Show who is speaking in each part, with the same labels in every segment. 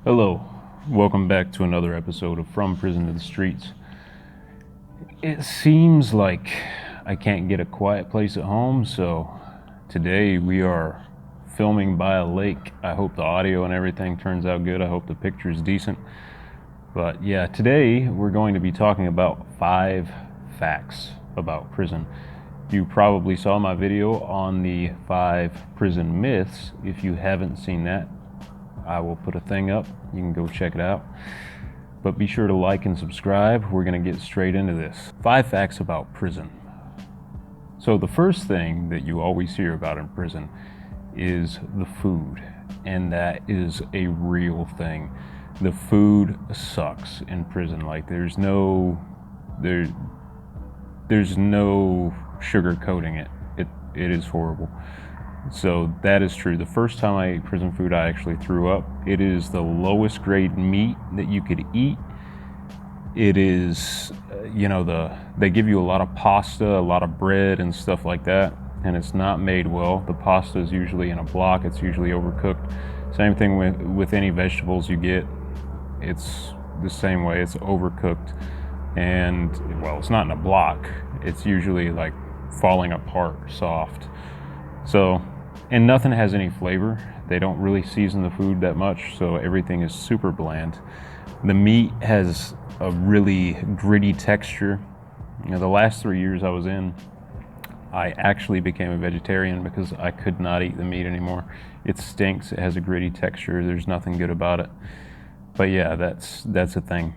Speaker 1: Hello, welcome back to another episode of From Prison to the Streets. It seems like I can't get a quiet place at home, so today we are filming by a lake. I hope the audio and everything turns out good. I hope the picture is decent. But yeah, today we're going to be talking about 5 facts about prison. You probably saw my video on the 5 prison myths. If you haven't seen that, I will put a thing up. You can go check it out. But be sure to like and subscribe. We're going to get straight into this. 5 facts about prison. So the first thing that you always hear about in prison is the food. And that is a real thing. The food sucks in prison. Like there's no sugar coating it. It is horrible. So that is true. The first time I ate prison food, I actually threw up. It is the lowest grade meat that you could eat. It is, they give you a lot of pasta, a lot of bread and stuff like that, and it's not made well. The pasta is usually in a block. It's usually overcooked. Same thing with any vegetables you get. It's the same way. It's overcooked. And, well, it's not in a block. It's usually like falling apart, soft. So, and nothing has any flavor. They don't really season the food that much, so everything is super bland. The meat has a really gritty texture. The last 3 years I was in, I actually became a vegetarian because I could not eat the meat anymore. It stinks. It has a gritty texture. There's nothing good about it. But yeah, that's a thing.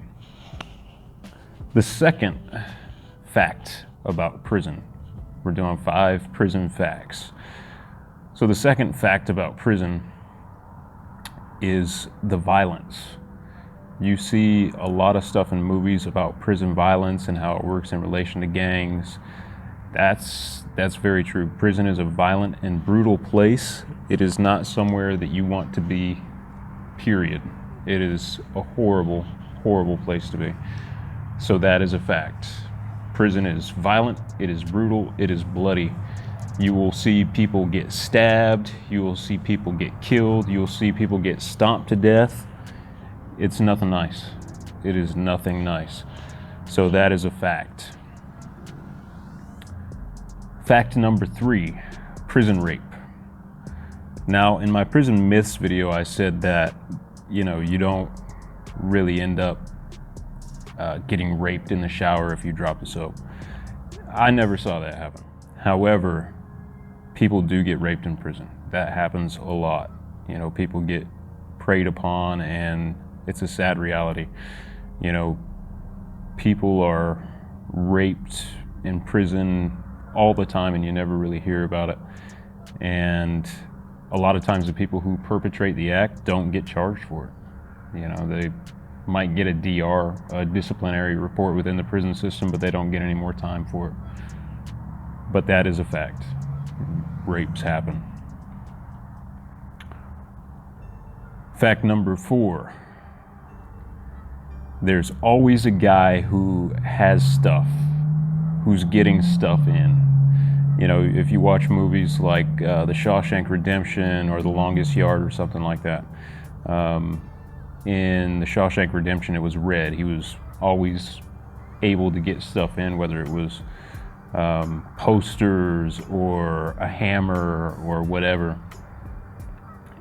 Speaker 1: The second fact about prison. We're doing 5 prison facts. So the second fact about prison is the violence. You see a lot of stuff in movies about prison violence and how it works in relation to gangs. That's very true. Prison is a violent and brutal place. It is not somewhere that you want to be, period. It is a horrible, horrible place to be. So that is a fact. Prison is violent, it is brutal, it is bloody. You will see people get stabbed, you will see people get killed, you will see people get stomped to death. It's nothing nice. It is nothing nice. So that is a fact. Fact number 3, prison rape. Now, in my prison myths video, I said that, you don't really end up getting raped in the shower if you drop the soap. I never saw that happen. However, people do get raped in prison. That happens a lot. People get preyed upon, and it's a sad reality. People are raped in prison all the time, and you never really hear about it. And a lot of times the people who perpetrate the act don't get charged for it. They might get a DR, a disciplinary report within the prison system, but they don't get any more time for it. But that is a fact. Rapes happen. Fact number 4. There's always a guy who has stuff, who's getting stuff in. If you watch movies like The Shawshank Redemption or The Longest Yard or something like that, in The Shawshank Redemption, it was Red. He was always able to get stuff in, whether it was posters or a hammer or whatever.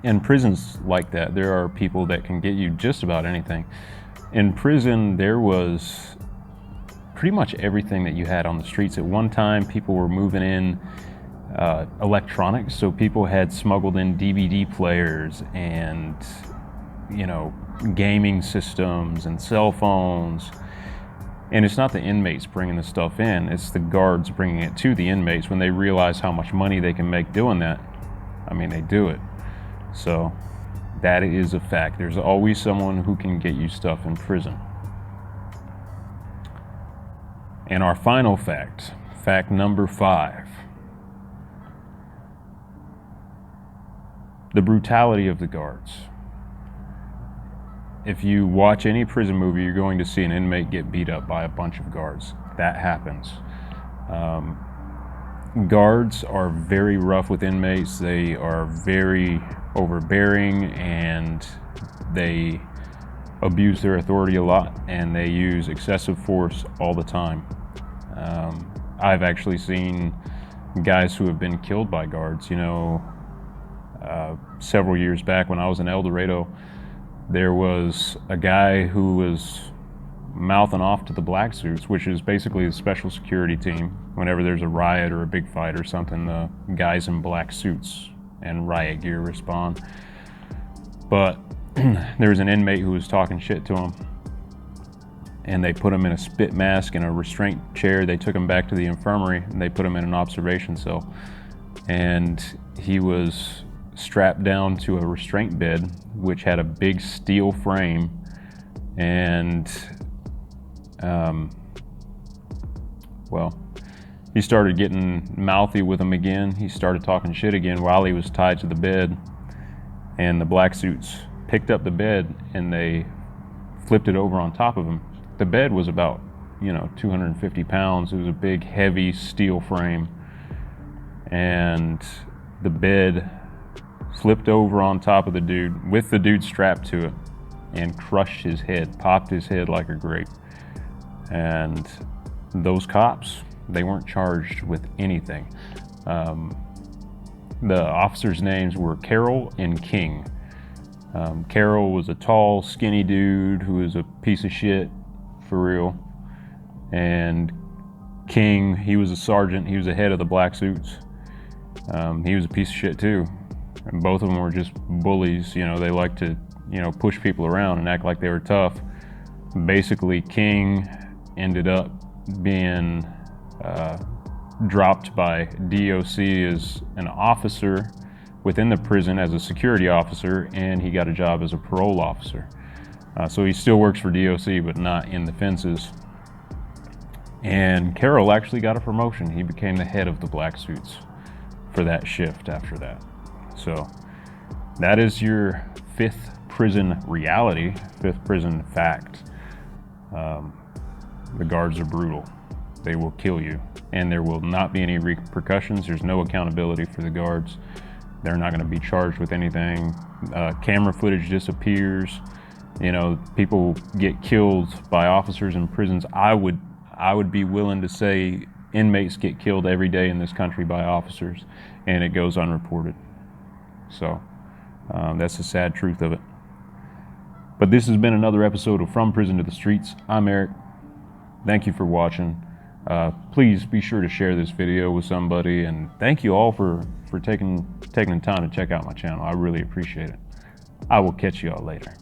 Speaker 1: In prisons like that, there are people that can get you just about anything. In prison, there was pretty much everything that you had on the streets. At one time, people were moving in electronics, so people had smuggled in DVD players and, gaming systems and cell phones. And it's not the inmates bringing the stuff in, it's the guards bringing it to the inmates. When they realize how much money they can make doing that, they do it. So that is a fact. There's always someone who can get you stuff in prison. And our final fact, fact number 5. The brutality of the guards. If you watch any prison movie, you're going to see an inmate get beat up by a bunch of guards. That happens. Guards are very rough with inmates. They are very overbearing, and they abuse their authority a lot, and they use excessive force all the time. I've actually seen guys who have been killed by guards. Several years back when I was in El Dorado, there was a guy who was mouthing off to the black suits, which is basically the special security team. Whenever there's a riot or a big fight or something, the guys in black suits and riot gear respond. But there was an inmate who was talking shit to him, and they put him in a spit mask and a restraint chair. They took him back to the infirmary and they put him in an observation cell, and he was strapped down to a restraint bed which had a big steel frame. And he started getting mouthy with him again. He started talking shit again while he was tied to the bed, and the black suits picked up the bed and they flipped it over on top of him. The bed was about 250 pounds. It was a big heavy steel frame, and the bed flipped over on top of the dude with the dude strapped to it and crushed his head, popped his head like a grape. And those cops, they weren't charged with anything. The officers' names were Carroll and King. Carroll was a tall, skinny dude who was a piece of shit, for real. And King, he was a sergeant. He was the head of the black suits. He was a piece of shit too. And both of them were just bullies. They liked to, push people around and act like they were tough. Basically, King ended up being dropped by DOC as an officer within the prison as a security officer, and he got a job as a parole officer. So he still works for DOC, but not in the fences. And Carroll actually got a promotion. He became the head of the black suits for that shift after that. So that is your fifth prison reality, fifth prison fact. The guards are brutal. They will kill you, and there will not be any repercussions. There's no accountability for the guards. They're not going to be charged with anything. Camera footage disappears. People get killed by officers in prisons. I would be willing to say inmates get killed every day in this country by officers, and it goes unreported. So that's the sad truth of it. But this has been another episode of From Prison to the Streets. I'm Eric. Thank you for watching. Please be sure to share this video with somebody, and thank you all for taking the time to check out my channel. I really appreciate it. I will catch you all later.